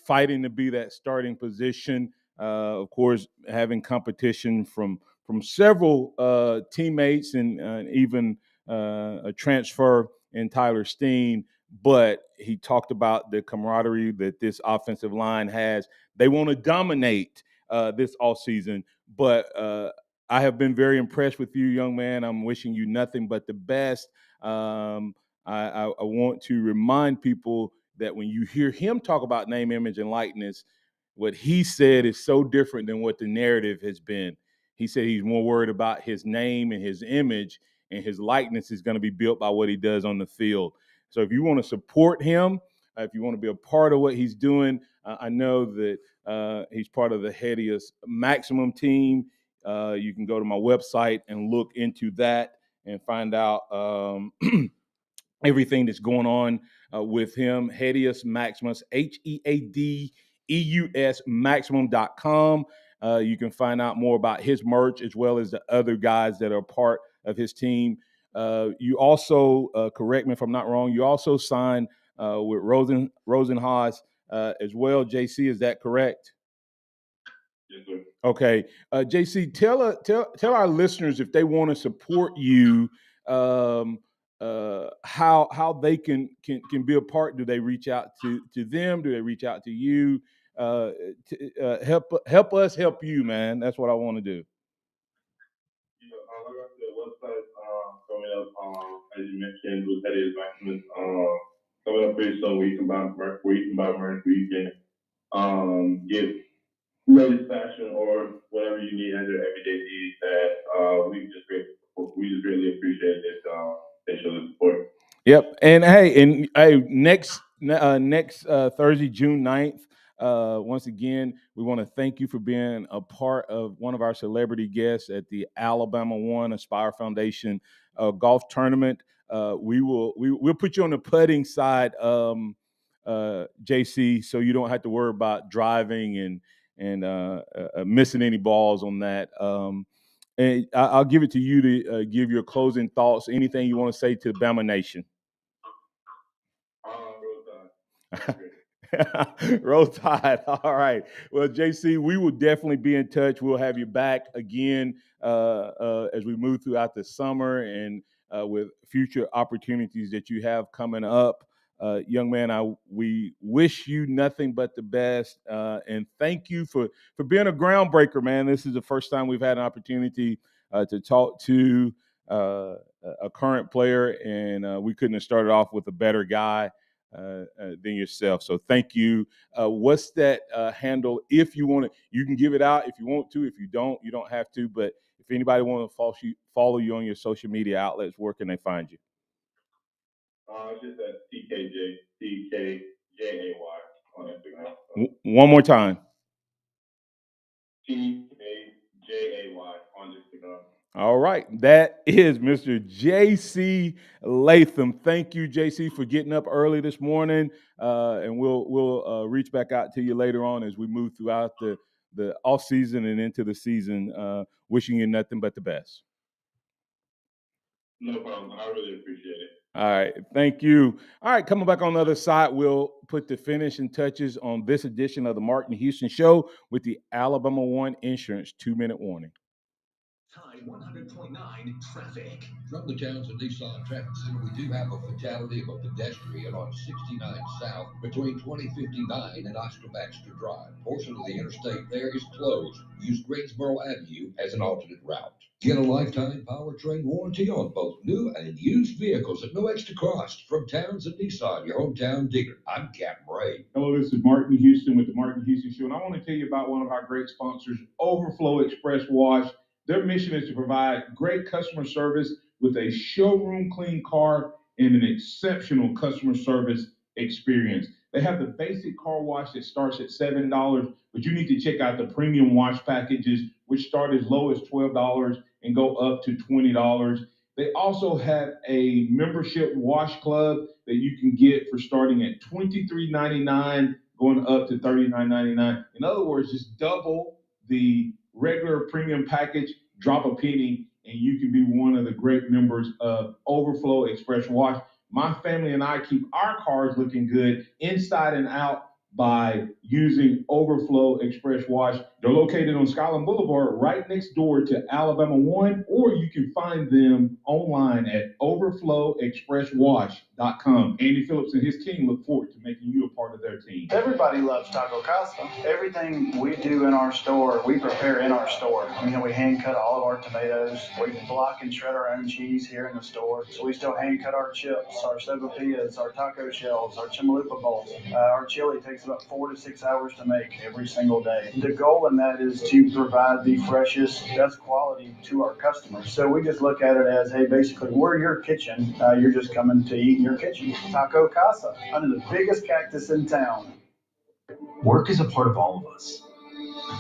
S4: fighting to be that starting position. Of course, having competition from several teammates and even a transfer in Tyler Steen. But he talked about the camaraderie that this offensive line has. They want to dominate this offseason. But I have been very impressed with you, young man. I'm wishing you nothing but the best. I want to remind people that when you hear him talk about name, image, and likeness, what he said is so different than what the narrative has been. He said he's more worried about his name and his image, and his likeness is going to be built by what he does on the field. So if you want to support him, if you want to be a part of what he's doing, I know that he's part of the Hedius Maximum team. You can go to my website and look into that and find out everything that's going on with him. Hedius Maximus, HEADEUS Maximum.com. You can find out more about his merch as well as the other guys that are part of his team. You also, correct me if I'm not wrong, you also signed with Rosenhaus as well. JC, is that correct?
S11: Yes, sir.
S4: Okay, JC, tell our listeners if they want to support you, how they can be a part. Do they reach out to them? Do they reach out to you? Help us help you, man. That's what I want to do.
S11: Like I said, website coming up, as you mentioned, with Hedius Maximus, coming up pretty soon where you can buy merch, where you can get latest fashion or whatever you need as your everyday needs that we just greatly appreciate that they show the support.
S4: Yep. And hey, next Thursday, June 9th, once again, we want to thank you for being a part of one of our celebrity guests at the Alabama One Aspire Foundation golf tournament. We'll put you on the putting side, JC, so you don't have to worry about driving and missing any balls on that. And I'll give it to you to give your closing thoughts. Anything you want to say to Bama Nation? Roll Tide. All right. Well, JC, we will definitely be in touch. We'll have you back again as we move throughout the summer and with future opportunities that you have coming up. Young man, we wish you nothing but the best, and thank you for being a groundbreaker, man. This is the first time we've had an opportunity to talk to a current player, and we couldn't have started off with a better guy than yourself. So thank you. What's that handle? If you want to, you can give it out if you want to. If you don't, you don't have to. But if anybody want to follow you on your social media outlets, where can they find you?
S11: It's just at TKJay on Instagram.
S4: One more time.
S11: TKJay on Instagram.
S4: All right. That is Mr. JC Latham. Thank you, JC, for getting up early this morning. And we'll reach back out to you later on as we move throughout the off season and into the season. Wishing you nothing but the best.
S11: No problem. I really appreciate it.
S4: All right. Thank you. All right. Coming back on the other side, we'll put the finishing touches on this edition of the Martin Houston Show with the Alabama One Insurance 2-minute warning.
S3: Tide 100.9 traffic.
S6: From the Townsend Nissan Traffic Center, we do have a fatality of a pedestrian on 69 South between 2059 and Oscar Baxter Drive. Portion of the interstate there is closed. Use Greensboro Avenue as an alternate route. Get a lifetime powertrain warranty on both new and used vehicles at no extra cost. From Townsend Nissan, your hometown dealer. I'm Captain Ray.
S4: Hello, this is Martin Houston with the Martin Houston Show, and I want to tell you about one of our great sponsors, Overflow Express Wash. Their mission is to provide great customer service with a showroom clean car and an exceptional customer service experience. They have the basic car wash that starts at $7, but you need to check out the premium wash packages, which start as low as $12 and go up to $20. They also have a membership wash club that you can get for starting at $23.99, going up to $39.99. In other words, just double the regular premium package, drop a penny, and you can be one of the great members of Overflow Express Wash. My family and I keep our cars looking good inside and out by using Overflow Express Wash. They're located on Skyland Boulevard, right next door to Alabama One, or you can find them online at overflowexpresswash.com. Andy Phillips and his team look forward to making you a part of their team.
S12: Everybody loves Taco Casa. Everything we do in our store, we prepare in our store. We hand cut all of our tomatoes. We block and shred our own cheese here in the store. So we still hand cut our chips, our sopapillas, our taco shells, our chimalupa bowls. Our chili takes about 4 to 6 hours to make every single day. The goal in that is to provide the freshest, best quality to our customers. So we just look at it as, hey, basically, we're your kitchen. You're just coming to eat in your kitchen. Taco Casa, under the biggest cactus in town.
S10: Work is a part of all of us.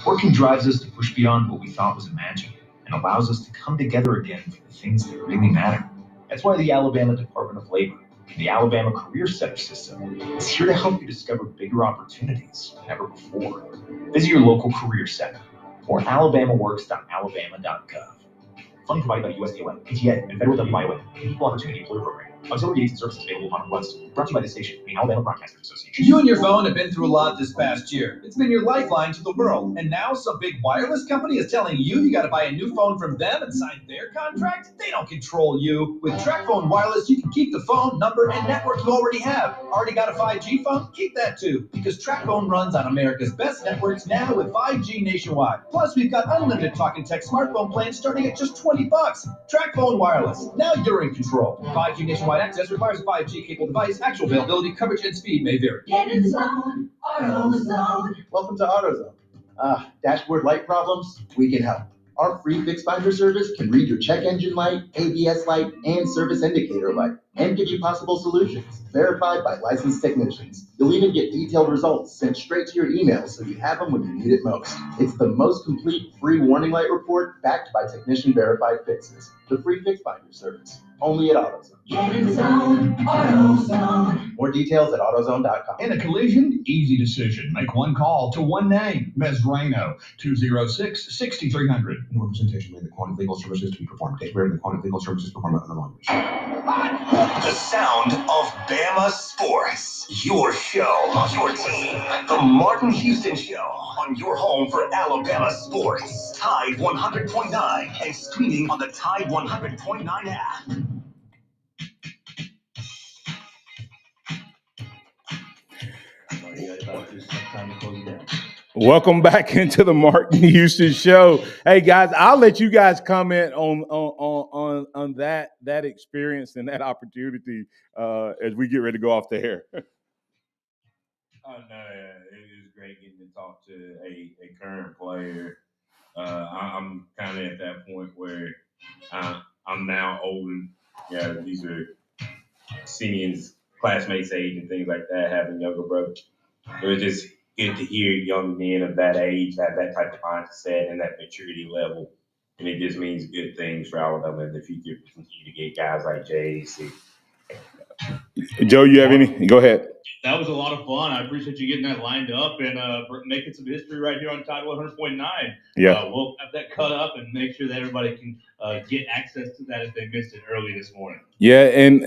S10: Working drives us to push beyond what we thought was imaginable and allows us to come together again for the things that really matter. That's why the Alabama Department of Labor and the Alabama Career Center system is here to help you discover bigger opportunities than ever before. Visit your local career center or alabamaworks.alabama.gov. Funding provided by the USDOL, PTA, and Federal WIOA, Equal Opportunity Employer Program. Auxiliary aids and services available upon request. Brought to you by the station, the Alabama Broadcasters Association.
S13: You and your phone have been through a lot this past year. It's been your lifeline to the world. And now some big wireless company is telling you got to buy a new phone from them and sign their contract? They don't control you. With TracFone Wireless, you can keep the phone, number, and network you already have. Already got a 5G phone? Keep that too. Because TracFone runs on America's best networks now with 5G nationwide. Plus, we've got unlimited talk and text smartphone plans starting at just $20. TracFone Wireless. Now you're in control. 5G nationwide access requires a 5G capable device. Actual availability, coverage, and speed may vary.
S14: Get in the zone, AutoZone.
S15: Welcome to AutoZone. Dashboard light problems? We can help. Our free Fix Finder service can read your check engine light, ABS light, and service indicator light. and give you possible solutions, verified by licensed technicians. You'll even get detailed results sent straight to your email so you have them when you need it most. It's the most complete free warning light report backed by technician-verified fixes. The free Fix Finder service, only at AutoZone.
S14: Get in the zone, AutoZone.
S15: More details at AutoZone.com.
S16: In a collision, easy decision. Make one call to one name. Mesrano, 206-6300.
S17: No representation made. The quantity legal services to be performed. Take care of the quantity legal services performed by other lawyers.
S3: The sound of Bama sports. Your show, your team. The Martin Houston Show on your home for Alabama sports. Tide 100.9 and streaming on the Tide 100.9 app.
S4: Welcome back into the Martin Houston Show. Hey guys, I'll let you guys comment on that experience and that opportunity as we get ready to go off the air.
S5: Oh no, it was great getting to talk to a current player. I'm kind of at that point where I'm now old, and these are seniors, classmates' age, and things like that. Having younger brothers, it was just good to hear young men of that age have that type of mindset and that maturity level, and it just means good things for Alabama in the future. We continue to get guys like JC.
S4: Joe, you have any? Go ahead.
S1: That was a lot of fun. I appreciate you getting that lined up and making some history right here on Tide 100.9.
S4: Yeah.
S1: We'll have that cut up and make sure that everybody can get access to that if they missed it early this morning.
S4: Yeah, and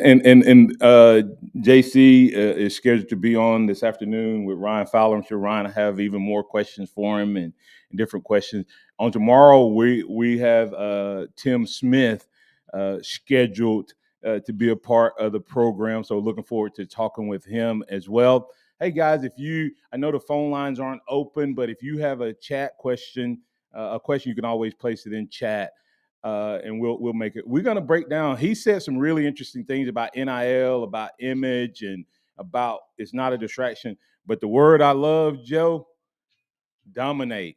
S4: JC is scheduled to be on this afternoon with Ryan Fowler. I'm sure Ryan will have even more questions for him and different questions. On tomorrow, we have Tim Smith scheduled to be a part of the program. So looking forward to talking with him as well. Hey guys, I know the phone lines aren't open, but if you have a chat question, you can always place it in chat. And we'll make it. We're going to break down. He said some really interesting things about NIL, about image, and about it's not a distraction. But the word I love, Joe, dominate.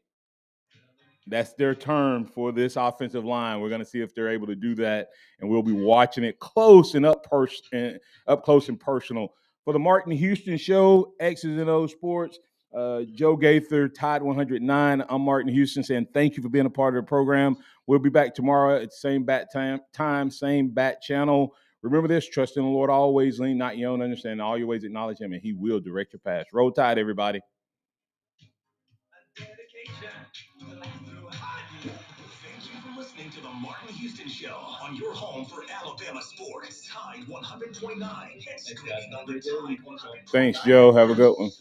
S4: That's their term for this offensive line. We're going to see if they're able to do that, and we'll be watching it close and up close and personal. For the Martin Houston Show, X's and O's Sports, Joe Gaither, Tide 109. I'm Martin Houston saying thank you for being a part of the program. We'll be back tomorrow at the same bat time, same bat channel. Remember this, trust in the Lord always, lean not your own understanding. All your ways acknowledge him, and he will direct your path. Roll Tide, everybody.
S3: Thank you for listening to the Martin Houston Show on your home for Alabama sports. Tide 100.9 and streaming on the Tide 100.9.
S4: Thanks, Joe. Have a good one.